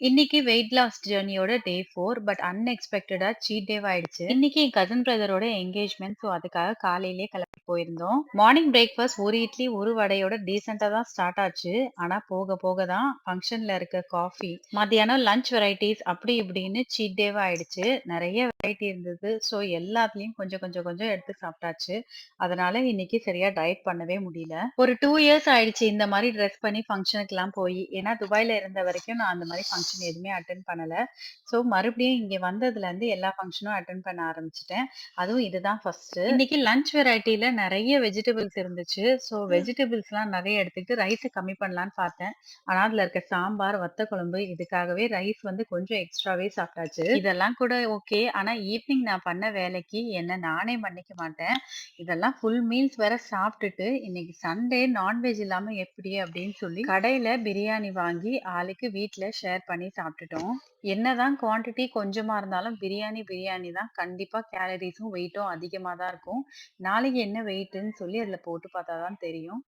இன்னைக்கு weight loss ஜர்னியோட day 4 but அன்எக்ஸ்பெக்டடா சீட் டேவ் ஆயிடுச்சு. இன்னைக்கு என் கசின் பிரதரோட என்கேஜ்மெண்ட். ஸோ அதுக்காக காலையிலேயே கிளம்பி போயிருந்தோம். மார்னிங் பிரேக்ஃபாஸ்ட் ஒரு இட்லி ஒரு வடையோட டீசெண்டா தான் ஸ்டார்ட் ஆச்சு. ஆனா போக போக தான் ஃபங்க்ஷன்ல இருக்க காஃபி, மத்தியானம் லஞ்ச் வெரைட்டிஸ் அப்படி இப்படின்னு சீட் டேவ் ஆயிடுச்சு. நிறைய வெரைட்டி இருந்தது. ஸோ எல்லாத்துலயும் கொஞ்சம் கொஞ்சம் கொஞ்சம் எடுத்து சாப்பிட்டாச்சு. அதனால இன்னைக்கு சரியா டயட் பண்ணவே முடியல. ஒரு 2 இயர்ஸ் ஆயிடுச்சு இந்த மாதிரி ட்ரெஸ் பண்ணி ஃபங்க்ஷனுக்குலாம் போய். ஏன்னா துபாய்ல இருந்த வரைக்கும் நான் அந்த மாதிரி ஃபங்க்ஷன் எதுவுமே அட்டென்ட் பண்ணல. ஸோ மறுபடியும் இங்க வந்ததுலேருந்து எல்லா ஃபங்க்ஷனும் அட்டென்ட் பண்ண ஆரம்பிச்சுட்டேன். அதுவும் இதுதான் ஃபர்ஸ்ட்டு. இன்னைக்கு லஞ்ச் வெரைட்டில நிறைய வெஜிடபிள்ஸ் இருந்துச்சு. ஸோ வெஜிடபிள்ஸ்லாம் நிறைய எடுத்துக்கிட்டு ரைஸை கம்மி பண்ணலான்னு பார்த்தேன். ஆனா அதுல இருக்க சாம்பார், வத்த குழம்பு இதுக்காகவே ரைஸ் வந்து கொஞ்சம் எக்ஸ்ட்ராவே சாப்பிட்டாச்சு. இதெல்லாம் கூட ஓகே. ஆனா ஈவினிங் நான் பண்ண வேலைக்கு என்ன நானே மன்னிக்க மாட்டேன். இதெல்லாம் ஃபுல் மீல்ஸ் வேற சாப்பிட்டுட்டு இன்னைக்கு சண்டே நான்வெஜ் இல்லாம எப்படி அப்படின்னு சொல்லி கடையில பிரியாணி வாங்கி ஆளுக்கு வீட்ல ஷேர் பண்ணி சாப்பிட்டுட்டோம். என்னதான் குவாண்டிட்டி கொஞ்சமா இருந்தாலும் பிரியாணி பிரியாணி தான். கண்டிப்பா கேலரிஸும் வெயிட்டும் அதிகமா தான் இருக்கும். நாளைக்கு என்ன வெயிட்ன்னு சொல்லி அதுல போட்டு பார்த்தா தான் தெரியும்.